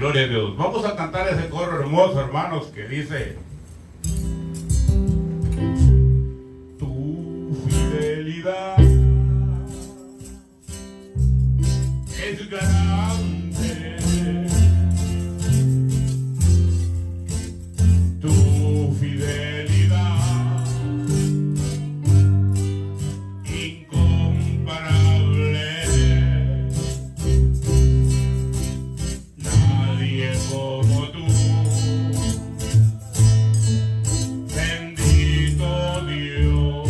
Gloria a Dios. Vamos a cantar ese coro hermoso, hermanos, que dice: tu fidelidad es grande, tu fidelidad incomparable. Nadie como tú, bendito Dios,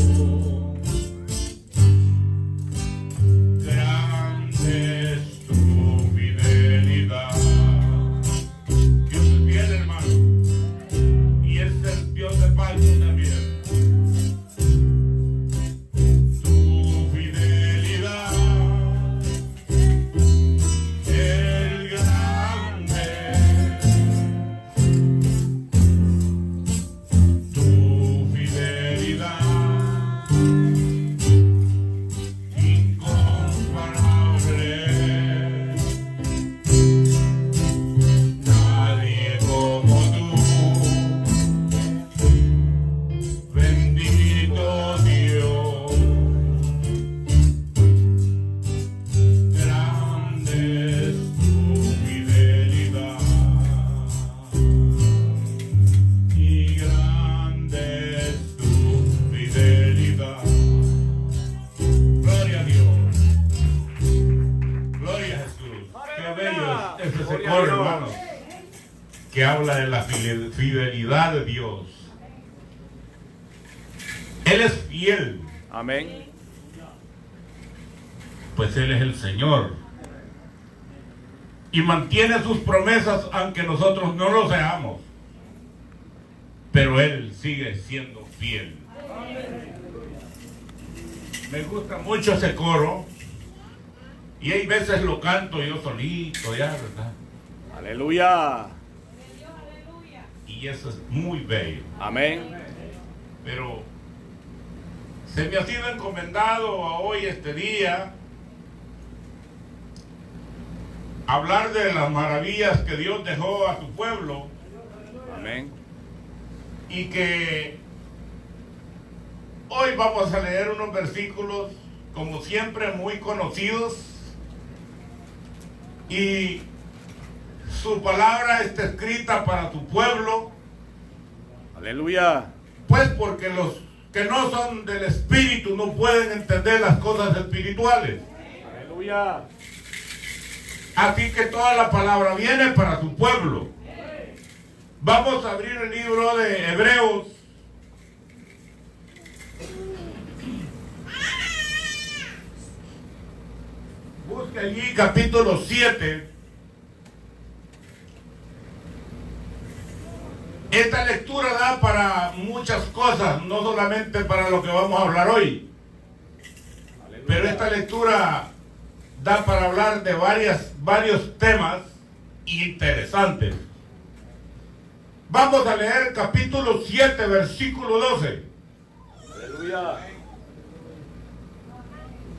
grande es tu fidelidad. Dios es fiel, hermano, y es el Dios de paz también. Tu fidelidad es grande, tu fidelidad incomparable. Nadie como tú, bendito Dios, grande es tu fidelidad, y grande es tu fidelidad. Gloria a Dios, gloria a Jesús. Qué bello es ese coro, hermano, que habla de la fidelidad de Dios. Él es fiel, Amén. pues Él es el Señor, y mantiene sus promesas aunque nosotros no lo seamos, pero Él sigue siendo fiel. Me gusta mucho ese coro, y hay veces lo canto yo solito ya, ¿verdad? Aleluya. Y eso es muy bello. Amén. Pero se me ha sido encomendado a hoy, este día, hablar de las maravillas que Dios dejó a su pueblo, Amén. y que hoy vamos a leer unos versículos, como siempre, muy conocidos, y su palabra está escrita para su pueblo, Aleluya. pues porque los que no son del Espíritu no pueden entender las cosas espirituales. Aleluya. Así que toda la palabra viene para su pueblo. Vamos a abrir el libro de Hebreos. Busque allí capítulo 7. Esta lectura da para muchas cosas, no solamente para lo que vamos a hablar hoy. Pero esta lectura da para hablar de varios temas interesantes. Vamos a leer capítulo 7, versículo 12. Aleluya.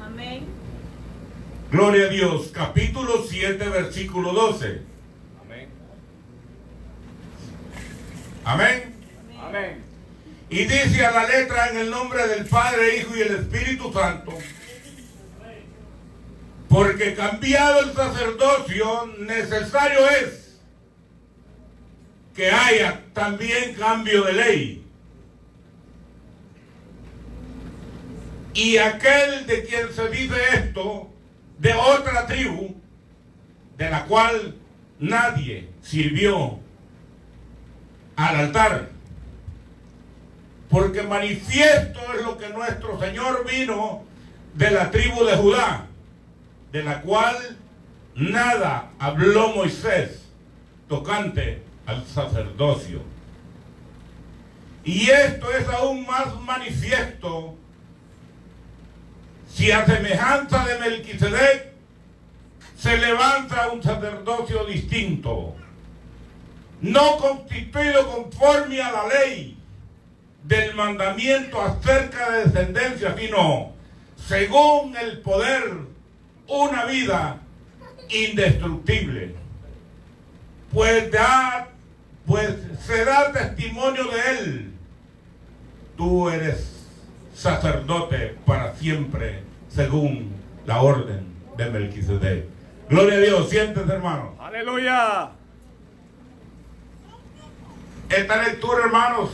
Amén. Gloria a Dios. Capítulo 7, versículo 12. Amén. Amén. Amén. Y dice a la letra: en el nombre del Padre, Hijo y el Espíritu Santo. Porque cambiado el sacerdocio, necesario es que haya también cambio de ley. Y aquel de quien se dice esto, de otra tribu, de la cual nadie sirvió al altar. Porque manifiesto es lo que nuestro Señor vino de la tribu de Judá, de la cual nada habló Moisés tocante al sacerdocio. Y esto es aún más manifiesto si a semejanza de Melquisedec se levanta un sacerdocio distinto, no constituido conforme a la ley del mandamiento acerca de descendencia, sino según el poder, una vida indestructible. pues se da testimonio de él. Tú eres sacerdote para siempre, según la orden de Melquisedec. Gloria a Dios. Siéntese, hermano. Aleluya. Esta lectura, hermanos,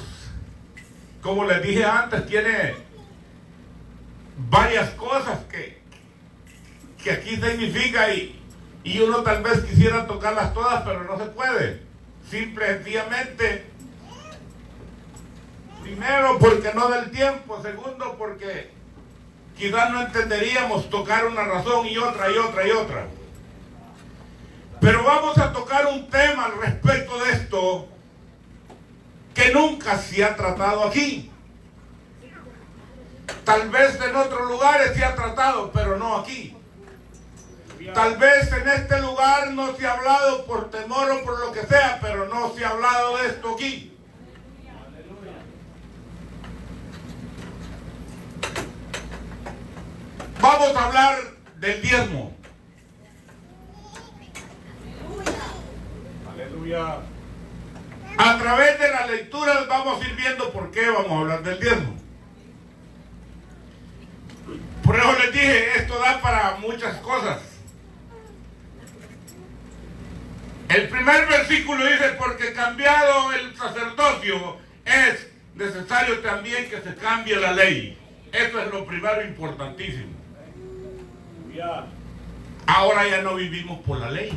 como les dije antes, tiene varias cosas que aquí significa y uno tal vez quisiera tocarlas todas, pero no se puede. Simple y sencillamente, primero porque no da el tiempo, segundo porque quizás no entenderíamos tocar una razón y otra y otra y otra. Pero vamos a tocar un tema al respecto de esto que nunca se ha tratado aquí. Tal vez en otros lugares se ha tratado, pero no aquí. Tal vez en este lugar no se ha hablado por temor o por lo que sea, pero no se ha hablado de esto aquí. Vamos a hablar del diezmo. Aleluya. A través de las lecturas vamos a ir viendo por qué vamos a hablar del diezmo. Por eso les dije, esto da para muchas cosas. El primer versículo dice, porque cambiado el sacerdocio, es necesario también que se cambie la ley. Esto es lo primero importantísimo. Ahora ya no vivimos por la ley.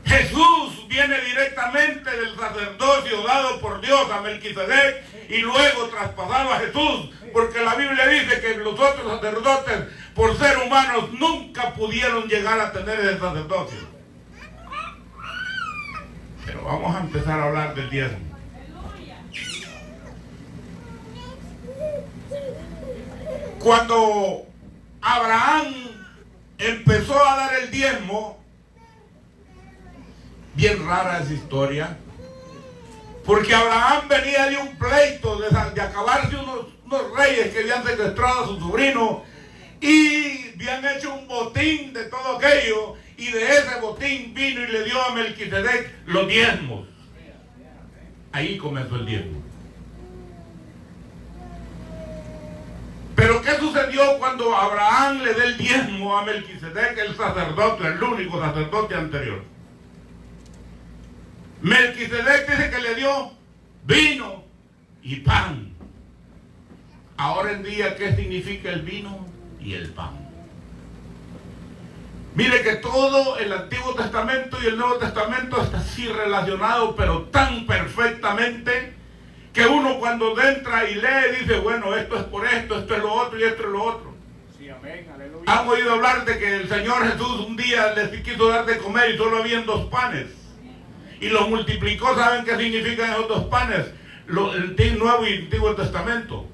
Jesús viene directamente del sacerdocio dado por Dios a Melquisedec y luego traspasado a Jesús, porque la Biblia dice que los otros sacerdotes, por ser humanos, nunca pudieron llegar a tener el sacerdocio. Pero vamos a empezar a hablar del diezmo. Cuando Abraham empezó a dar el diezmo, bien rara esa historia, porque Abraham venía de un pleito de acabarse unos reyes que habían secuestrado a su sobrino y habían hecho un botín de todo aquello, y de ese botín vino y le dio a Melquisedec los diezmos. Ahí comenzó el diezmo. Pero ¿qué sucedió cuando Abraham le dio el diezmo a Melquisedec, el sacerdote, el único sacerdote anterior? Melquisedec dice que le dio vino y pan. Ahora en día, ¿qué significa el vino y el pan? Mire que todo el Antiguo Testamento y el Nuevo Testamento está así relacionado, pero tan perfectamente, que uno cuando entra y lee dice, bueno, esto es por esto, esto es lo otro y esto es lo otro. Sí, amén, aleluya. Han oído hablar de que el Señor Jesús un día les quiso dar de comer y solo habían 2 panes. Y los multiplicó. ¿Saben qué significan esos 2 panes? El Nuevo y Antiguo Testamento.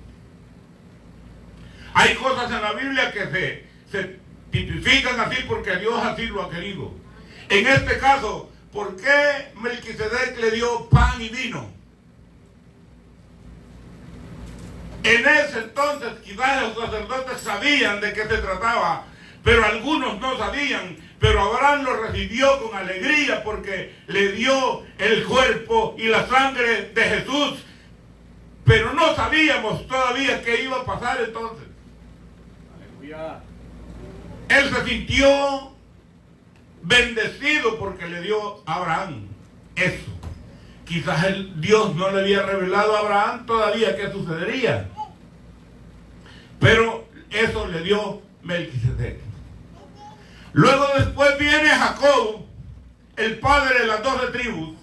Hay cosas en la Biblia que se tipifican así porque Dios así lo ha querido. En este caso, ¿por qué Melquisedec le dio pan y vino? En ese entonces quizás los sacerdotes sabían de qué se trataba, pero algunos no sabían. Pero Abraham lo recibió con alegría porque le dio el cuerpo y la sangre de Jesús. Pero no sabíamos todavía qué iba a pasar entonces. Aleluya. Él se sintió bendecido porque le dio a Abraham eso. Quizás Dios no le había revelado a Abraham todavía qué sucedería. Pero eso le dio Melquisedec. Luego después viene Jacob, el padre de las 12 tribus,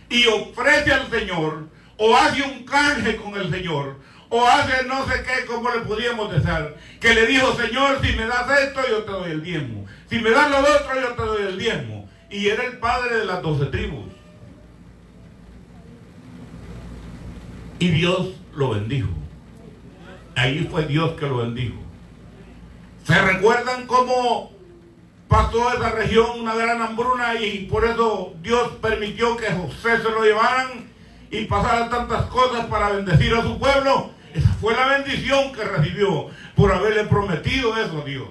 y ofrece al Señor, o hace un canje con el Señor, o hace no sé qué, como le podíamos decir, que le dijo, Señor, si me das esto, yo te doy el diezmo. Si me das lo otro, yo te doy el diezmo. Y era el padre de las 12 tribus. Y Dios lo bendijo. Ahí fue Dios que lo bendijo. ¿Se recuerdan cómo pasó esa región una gran hambruna y por eso Dios permitió que José se lo llevaran y pasaran tantas cosas para bendecir a su pueblo? Esa fue la bendición que recibió por haberle prometido eso a Dios.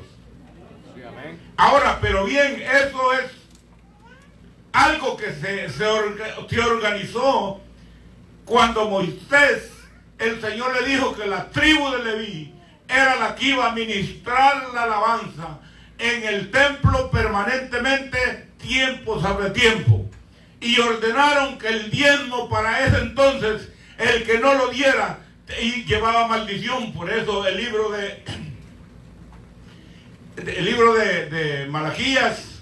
Sí, amén. Ahora, pero bien, eso es algo que se organizó cuando Moisés, el Señor le dijo que la tribu de Leví era la que iba a ministrar la alabanza en el templo permanentemente, tiempo sobre tiempo. Y ordenaron que el diezmo para ese entonces, el que no lo diera, y llevaba maldición. Por eso el libro de Malaquías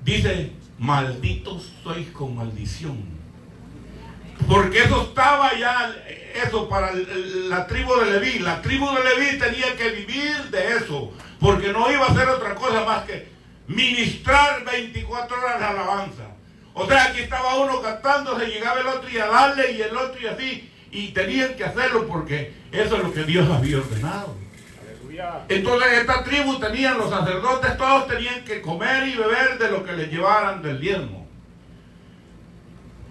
dice: malditos sois con maldición. Porque eso estaba ya, eso para la tribu de Leví. La tribu de Leví tenía que vivir de eso, porque no iba a hacer otra cosa más que ministrar 24 horas de alabanza. O sea, aquí estaba uno cantando, se llegaba el otro y a darle, y el otro y así, y tenían que hacerlo porque eso es lo que Dios había ordenado. Aleluya. Entonces esta tribu tenían, los sacerdotes todos tenían que comer y beber de lo que les llevaran del diezmo.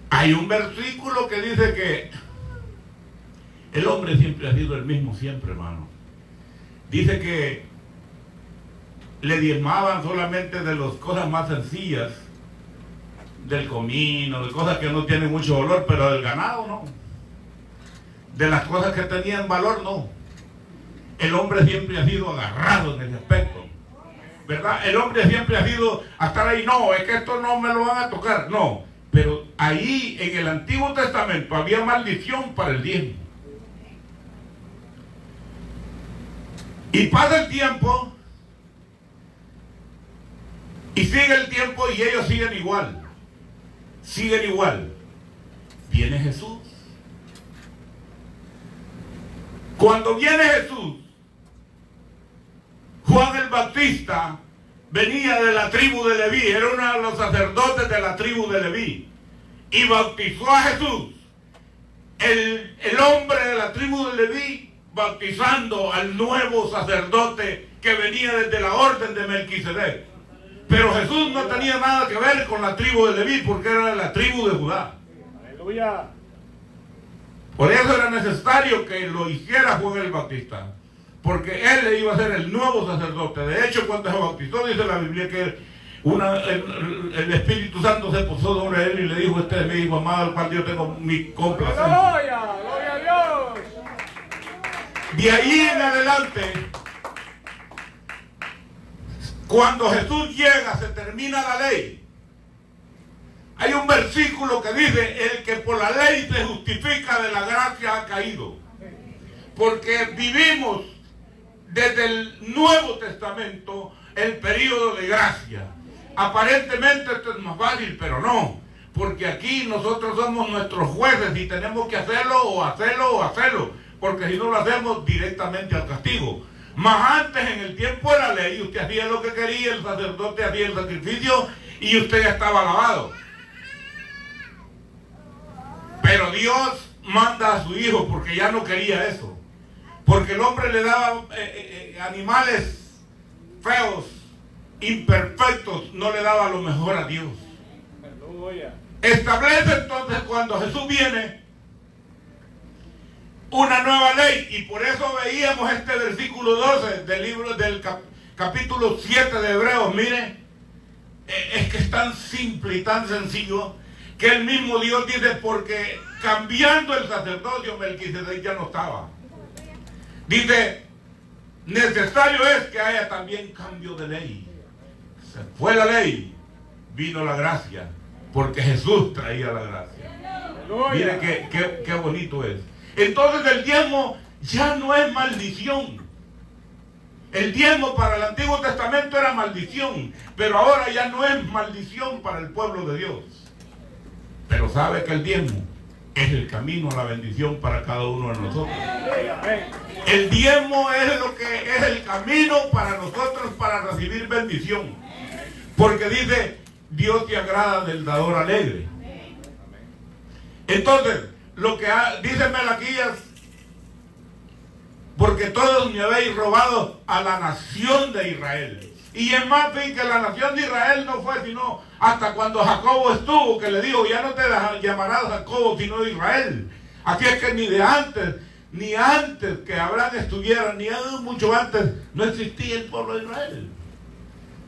Hay un versículo que dice que el hombre siempre ha sido el mismo, siempre, hermano. Dice que le diezmaban solamente de las cosas más sencillas, del comino, de cosas que no tienen mucho valor, pero del ganado no. De las cosas que tenían valor no. El hombre siempre ha sido agarrado en ese aspecto, ¿verdad? El hombre siempre ha sido a estar ahí, no, es que esto no me lo van a tocar, no. Pero ahí en el Antiguo Testamento había maldición para el diezmo. Y pasa el tiempo, y sigue el tiempo, y ellos siguen igual. Siguen igual. Viene Jesús. Cuando viene Jesús, Juan el Bautista venía de la tribu de Leví, era uno de los sacerdotes de la tribu de Leví, y bautizó a Jesús. El hombre de la tribu de Leví bautizando al nuevo sacerdote que venía desde la orden de Melquisedec. Pero Jesús no tenía nada que ver con la tribu de Leví, porque era de la tribu de Judá. Aleluya. Por eso era necesario que lo hiciera Juan el Bautista, porque él le iba a ser el nuevo sacerdote. De hecho, cuando se bautizó, dice la Biblia que el Espíritu Santo se posó sobre él y le dijo: este es mi hijo amado, al cual yo tengo mi complacencia. Aleluya. Gloria a Dios. De ahí en adelante, cuando Jesús llega, se termina la ley. Hay un versículo que dice: el que por la ley se justifica, de la gracia ha caído. Porque vivimos desde el Nuevo Testamento el periodo de gracia. Aparentemente esto es más fácil, pero no. Porque aquí nosotros somos nuestros jueces y tenemos que hacerlo o hacerlo o hacerlo. Porque si no lo hacemos, directamente al castigo. Más antes, en el tiempo de la ley, usted hacía lo que quería, el sacerdote hacía el sacrificio y usted ya estaba lavado. Pero Dios manda a su hijo porque ya no quería eso. Porque el hombre le daba animales feos, imperfectos, no le daba lo mejor a Dios. Aleluya. Establece entonces, cuando Jesús viene, una nueva ley, y por eso veíamos este versículo 12 del libro del capítulo 7 de Hebreos. Mire, es que es tan simple y tan sencillo que el mismo Dios dice: porque cambiando el sacerdocio, Melquisedec ya no estaba. Dice: necesario es que haya también cambio de ley. Se fue la ley, vino la gracia, porque Jesús traía la gracia. Aleluya. Mire qué bonito es. Entonces el diezmo ya no es maldición. El diezmo para el Antiguo Testamento era maldición, pero ahora ya no es maldición para el pueblo de Dios. Pero sabe que el diezmo es el camino a la bendición para cada uno de nosotros. El diezmo es lo que es el camino para nosotros para recibir bendición. Porque dice: Dios te agrada del dador alegre. Entonces, lo que dice Malaquías: porque todos me habéis robado a la nación de Israel. Y es más bien que la nación de Israel no fue sino hasta cuando Jacobo estuvo, que le dijo: ya no te llamarás Jacobo sino Israel. Así es que ni antes que Abraham estuviera, ni mucho antes, no existía el pueblo de Israel,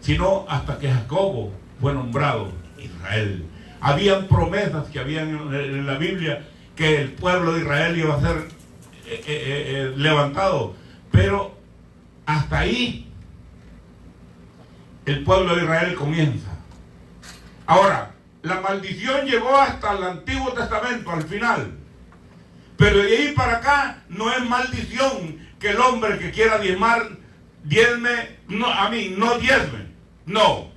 sino hasta que Jacobo fue nombrado Israel. Habían promesas que habían en la Biblia que el pueblo de Israel iba a ser levantado, pero hasta ahí el pueblo de Israel comienza. Ahora, la maldición llegó hasta el Antiguo Testamento, al final. Pero de ahí para acá no es maldición que el hombre que quiera diezmar, diezme, no diezme. No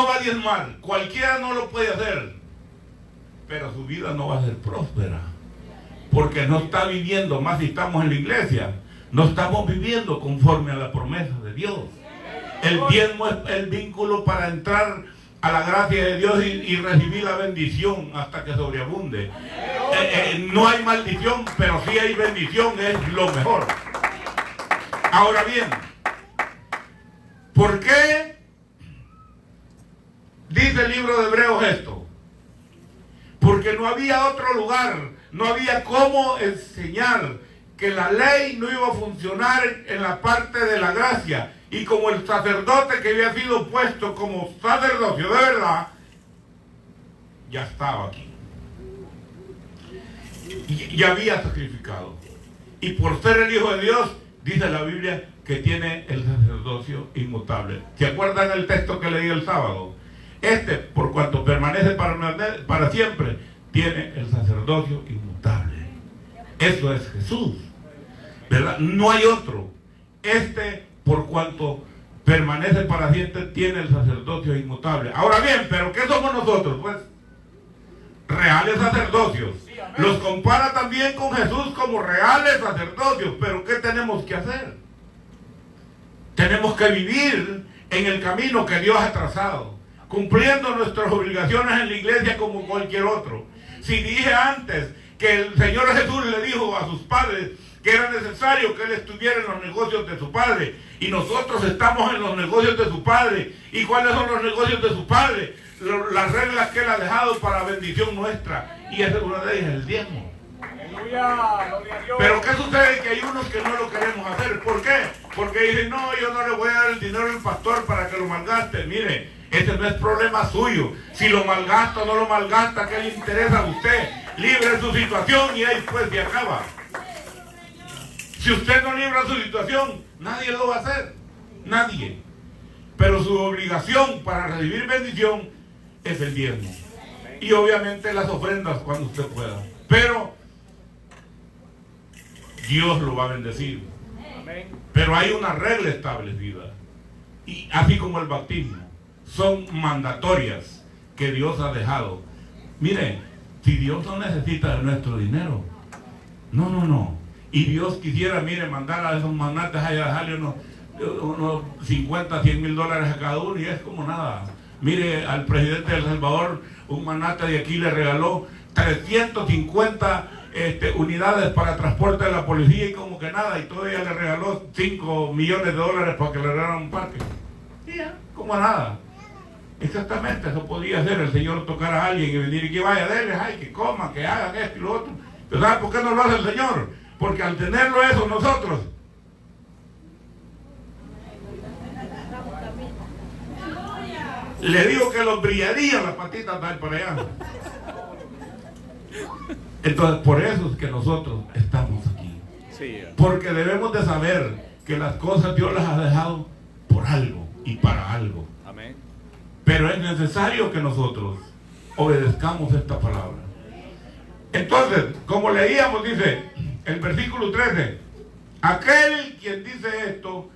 va a diezmar. Cualquiera no lo puede hacer. Pero su vida no va a ser próspera. Porque no está viviendo, más si estamos en la iglesia, no estamos viviendo conforme a la promesa de Dios. El diezmo es el vínculo para entrar a la gracia de Dios y recibir la bendición hasta que sobreabunde. No hay maldición, pero sí hay bendición, es lo mejor. Ahora bien, ¿por qué dice el libro de Hebreos esto? Porque no había otro lugar, no había cómo enseñar que la ley no iba a funcionar en la parte de la gracia. Y como el sacerdote que había sido puesto como sacerdocio de verdad, ya estaba aquí. Y había sacrificado. Y por ser el Hijo de Dios, dice la Biblia que tiene el sacerdocio inmutable. ¿Se acuerdan el texto que leí el sábado? Por cuanto permanece para siempre, tiene el sacerdocio inmutable. Eso es Jesús, ¿verdad? No hay otro. Por cuanto permanece para siempre, tiene el sacerdocio inmutable. Ahora bien, ¿pero qué somos nosotros? Pues reales sacerdocios. Los compara también con Jesús como reales sacerdocios. Pero ¿qué tenemos que hacer? Tenemos que vivir en el camino que Dios ha trazado, cumpliendo nuestras obligaciones en la iglesia como cualquier otro. Si dije antes que el Señor Jesús le dijo a sus padres que era necesario que Él estuviera en los negocios de su Padre, y nosotros estamos en los negocios de su Padre. ¿Y cuáles son los negocios de su Padre? Las reglas que Él ha dejado para bendición nuestra, y esa es una de ellas, el diezmo. Pero ¿qué sucede? Que hay unos que no lo queremos hacer. ¿Por qué? Porque dicen, no, yo no le voy a dar el dinero al pastor para que lo malgaste. Mire, ese no es problema suyo. Si lo malgasta o no lo malgasta, ¿qué le interesa a usted? Libre su situación y ahí pues se acaba. Si usted no libra su situación, nadie lo va a hacer. Nadie. Pero su obligación para recibir bendición es el diezmo. Y obviamente las ofrendas cuando usted pueda. Pero Dios lo va a bendecir. Pero hay una regla establecida. Y así como el bautismo, son mandatorias que Dios ha dejado. Mire, si Dios no necesita de nuestro dinero, no. Y Dios quisiera, mire, mandar a esos magnates a dejarle unos 50, 100 mil dólares a cada uno, y es como nada. Mire, al presidente de El Salvador, un magnate de aquí le regaló 350 unidades para transporte de la policía, y como que nada, y todavía le regaló 5 millones de dólares para que le regalaran un parque. Y ya, como nada. Exactamente, eso podría hacer el Señor, tocar a alguien y venir y que vaya, denles, ay, que coman, que hagan esto y lo otro. Pero ¿sabe por qué no lo hace el Señor? Porque al tenerlo eso nosotros, le digo que los brillarían las patitas para allá. Entonces por eso es que nosotros estamos aquí. Porque debemos de saber que las cosas Dios las ha dejado por algo y para algo. Amén. Pero es necesario que nosotros obedezcamos esta palabra. Entonces, como leíamos, dice el versículo 13, aquel quien dice esto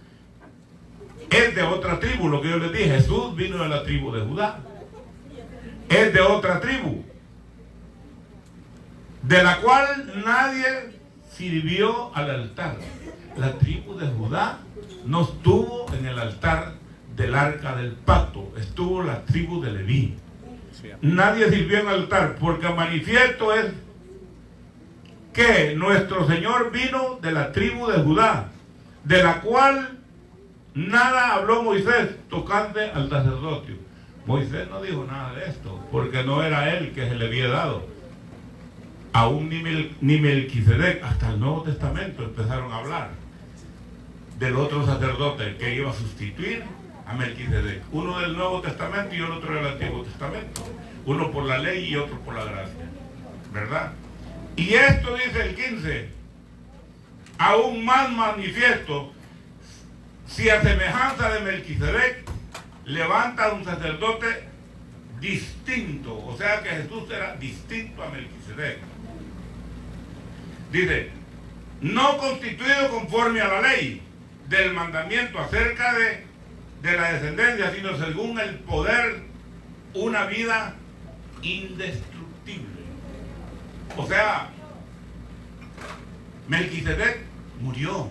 es de otra tribu. Lo que yo les dije, Jesús vino de la tribu de Judá, es de otra tribu, de la cual nadie sirvió al altar. La tribu de Judá no estuvo en el altar del arca del pacto, estuvo la tribu de Leví. Nadie sirvió en el altar, porque manifiesto es que nuestro Señor vino de la tribu de Judá, de la cual nada habló Moisés tocante al sacerdocio. Moisés no dijo nada de esto, porque no era él que se le había dado. Aún ni Melquisedec, hasta el Nuevo Testamento empezaron a hablar del otro sacerdote que iba a sustituir a Melquisedec. Uno del Nuevo Testamento y el otro del Antiguo Testamento. Uno por la ley y otro por la gracia. ¿Verdad? Y esto dice el 15, aún más manifiesto, si a semejanza de Melquisedec levanta un sacerdote distinto, o sea que Jesús era distinto a Melquisedec. Dice, no constituido conforme a la ley del mandamiento acerca de la descendencia, sino según el poder, una vida indestructible. O sea, Melquisedec murió.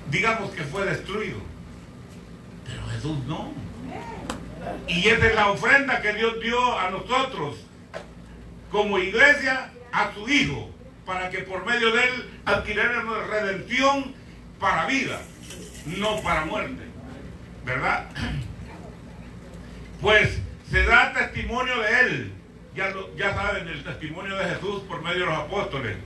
Digamos que fue destruido, pero Jesús no. Y esa es la ofrenda que Dios dio a nosotros como iglesia a su Hijo, para que por medio de él adquiriéramos redención para vida, no para muerte, ¿verdad? Pues se da testimonio de él, ya saben, el testimonio de Jesús por medio de los apóstoles.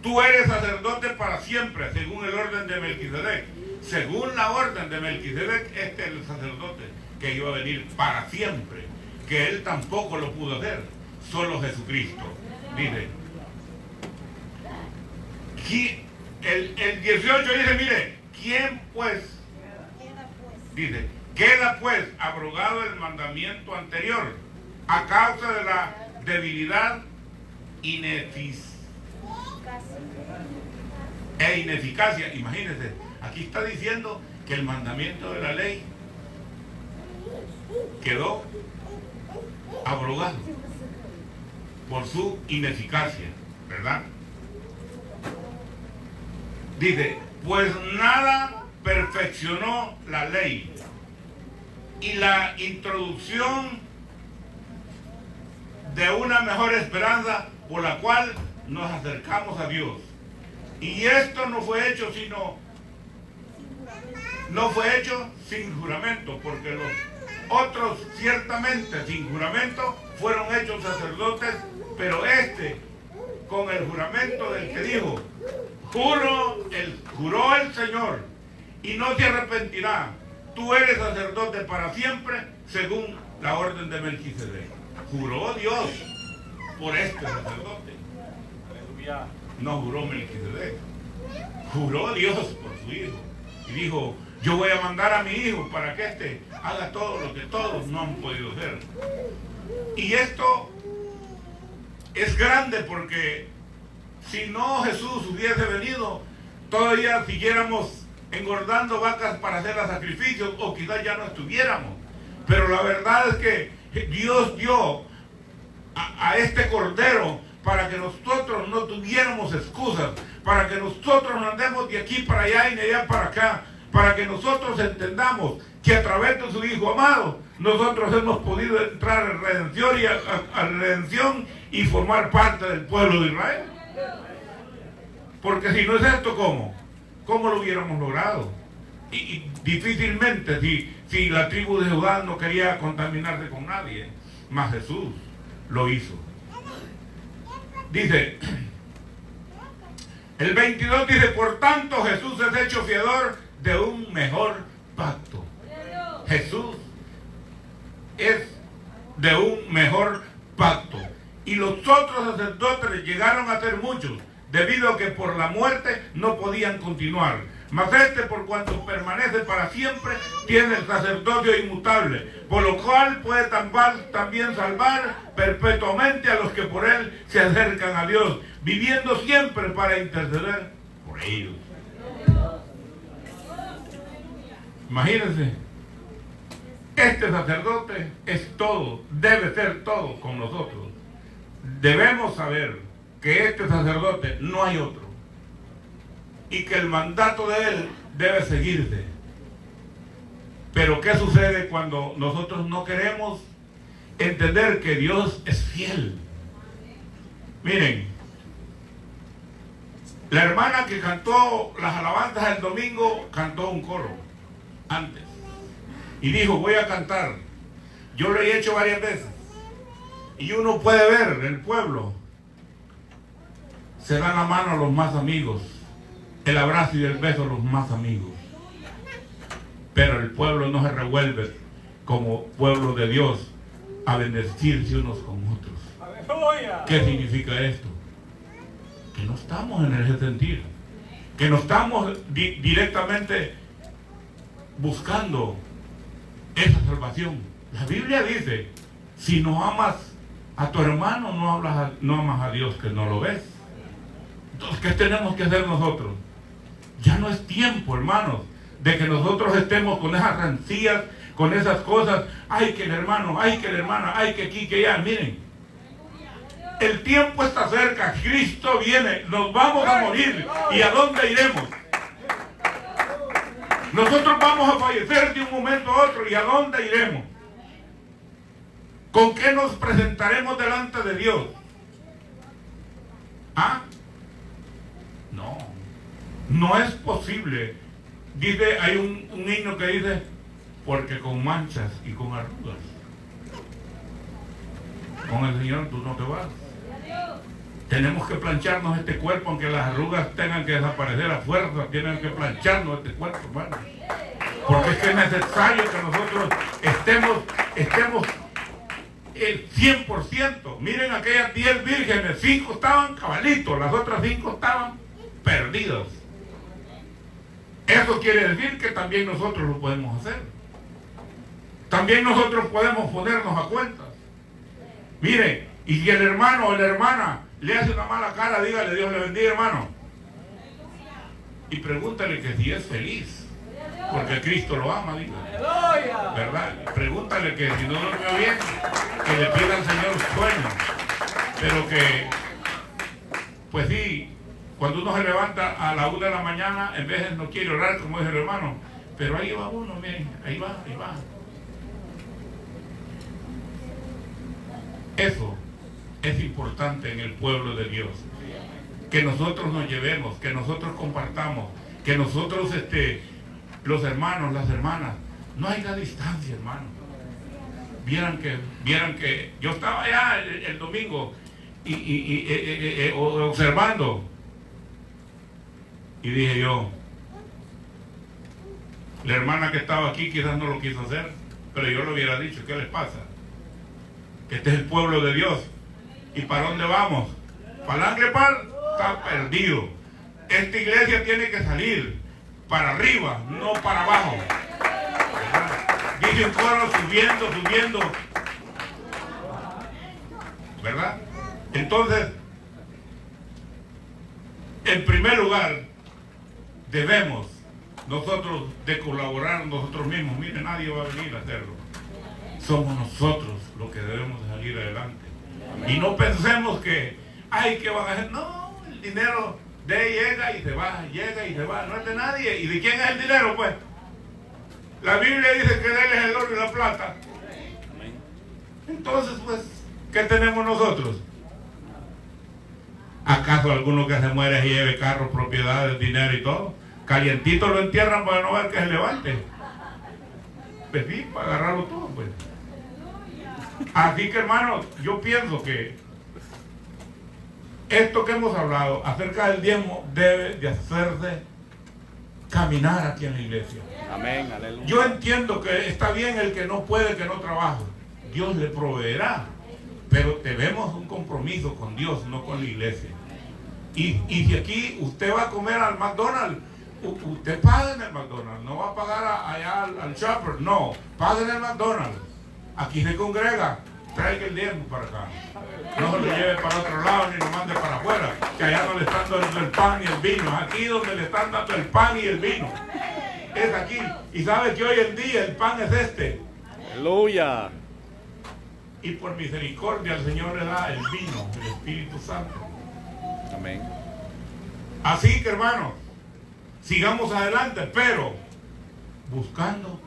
Tú eres sacerdote para siempre, según el orden de Melquisedec. Según la orden de Melquisedec, este es el sacerdote que iba a venir para siempre, que él tampoco lo pudo hacer, solo Jesucristo. Dice, el 18 dice, mire, ¿quién pues? Dice, queda pues abrogado el mandamiento anterior a causa de la debilidad e ineficacia. Imagínense, aquí está diciendo que el mandamiento de la ley quedó abrogado por su ineficacia, ¿verdad? Dice, pues nada perfeccionó la ley y la introducción de una mejor esperanza por la cual nos acercamos a Dios. Y esto no fue hecho sin juramento, porque los otros ciertamente sin juramento fueron hechos sacerdotes, pero con el juramento del que dijo, juró el Señor, y no se arrepentirá, tú eres sacerdote para siempre, según la orden de Melquisedec. Juró Dios por este sacerdote. Aleluya. No juró Melquisedec, juró Dios por su Hijo, y dijo, yo voy a mandar a mi Hijo para que haga todo lo que todos no han podido hacer. Y esto es grande, porque si no Jesús hubiese venido, todavía siguiéramos engordando vacas para hacer los sacrificios, o quizás ya no estuviéramos. Pero la verdad es que Dios dio a este cordero para que nosotros no tuviéramos excusas, para que nosotros no andemos de aquí para allá y de allá para acá, para que nosotros entendamos que a través de su Hijo amado nosotros hemos podido entrar en redención y a redención y formar parte del pueblo de Israel. Porque si no es esto, ¿cómo lo hubiéramos logrado? Y difícilmente, si la tribu de Judá no quería contaminarse con nadie, mas Jesús lo hizo. Dice, el 22 dice, por tanto Jesús es hecho fiador de un mejor pacto. Jesús es de un mejor pacto. Y los otros sacerdotes llegaron a ser muchos, debido a que por la muerte no podían continuar. Mas por cuanto permanece para siempre, tiene el sacerdocio inmutable, por lo cual puede también salvar perpetuamente a los que por él se acercan a Dios, viviendo siempre para interceder por ellos. Imagínense, este sacerdote es todo, debe ser todo con nosotros. Debemos saber que este sacerdote no hay otro, y que el mandato de él debe seguirse. Pero ¿qué sucede cuando nosotros no queremos entender que Dios es fiel? Miren, la hermana que cantó las alabanzas el domingo cantó un coro antes y dijo, voy a cantar. Yo lo he hecho varias veces y uno puede ver el pueblo, se dan la mano a los más amigos, el abrazo y el beso a los más amigos. pero el pueblo no se revuelve como pueblo de Dios a bendecirse unos con otros. Aleluya. ¿Qué significa esto? Que no estamos en ese sentido, que no estamos directamente buscando esa salvación. La Biblia dice, si no amas a tu hermano, no amas a Dios que no lo ves. Entonces, ¿qué tenemos que hacer nosotros? Ya no es tiempo, hermanos, de que nosotros estemos con esas rencillas, con esas cosas. Ay, que el hermano, ay, que la hermana, ay, que aquí, que allá. Miren, el tiempo está cerca, Cristo viene, nos vamos a morir. ¿Y a dónde iremos? Nosotros vamos a fallecer de un momento a otro. ¿Y a dónde iremos? ¿Con qué nos presentaremos delante de Dios? ¿Ah? No, no es posible. Dice, hay un himno que dice, porque con manchas y con arrugas, con el Señor tú no te vas. Tenemos que plancharnos este cuerpo, aunque las arrugas tengan que desaparecer a fuerza, tienen que plancharnos este cuerpo, hermano. Porque es que es necesario que nosotros estemos el 100%. Miren aquellas 10 vírgenes, 5 estaban cabalitos, las otras 5 estaban perdidas. Eso quiere decir que también nosotros lo podemos hacer. También nosotros podemos ponernos a cuentas. Miren, y si el hermano o la hermana le hace una mala cara, dígale, Dios le bendiga, hermano. Y pregúntale que si es feliz, porque Cristo lo ama, dígale. ¿Verdad? Pregúntale que si no durmió bien, que le pida al Señor sueño. Pero que, pues sí, cuando uno se levanta a la 1 de la mañana, en vez de no quiere orar, como dice el hermano, pero ahí va uno, miren, ahí va, ahí va. Eso es importante en el pueblo de Dios. Que nosotros nos llevemos, que nosotros compartamos, que nosotros, los hermanos, las hermanas, no haya distancia, hermano. Vieran que yo estaba allá el domingo observando, y dije yo, la hermana que estaba aquí quizás no lo quiso hacer, pero yo lo hubiera dicho, ¿qué les pasa? Que este es el pueblo de Dios. ¿Y para dónde vamos? Para Langrepal está perdido. Esta iglesia tiene que salir para arriba, no para abajo. ¿Verdad? Dice un coro, subiendo. ¿Verdad? Entonces, en primer lugar, debemos nosotros de colaborar nosotros mismos. Mire, nadie va a venir a hacerlo. Somos nosotros los que debemos salir adelante. Y no pensemos que, ay, ¿qué van a hacer? No, el dinero de ahí llega y se va, no es de nadie. ¿Y de quién es el dinero, pues? La Biblia dice que de él es el oro y la plata. Entonces, pues, ¿qué tenemos nosotros? ¿Acaso alguno que se muere y lleve carros, propiedades, dinero y todo? Calientito lo entierran para no ver que se levante. Pues sí, para agarrarlo todo, pues. Así que, hermanos, yo pienso que esto que hemos hablado acerca del diezmo debe de hacerse caminar aquí en la iglesia. Amén, aleluya. Yo entiendo que está bien el que no puede, que no trabaje. Dios le proveerá. Pero tenemos un compromiso con Dios, no con la iglesia. Y si aquí usted va a comer al McDonald's, usted paga en el McDonald's. No va a pagar allá al Shopper. No, paga en el McDonald's. Aquí se congrega, traiga el diezmo para acá. No se lo lleve para otro lado ni lo mande para afuera, que allá no le están dando el pan y el vino. Es aquí donde le están dando el pan y el vino. Es aquí. Y sabe que hoy en día el pan es este. Aleluya. Y por misericordia el Señor le da el vino, el Espíritu Santo. Amén. Así que, hermanos, sigamos adelante, pero buscando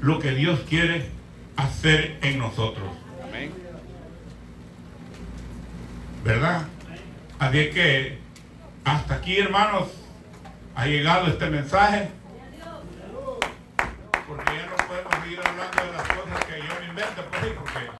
lo que Dios quiere hacer en nosotros. Amén. ¿Verdad? Así es que hasta aquí, hermanos, ha llegado este mensaje.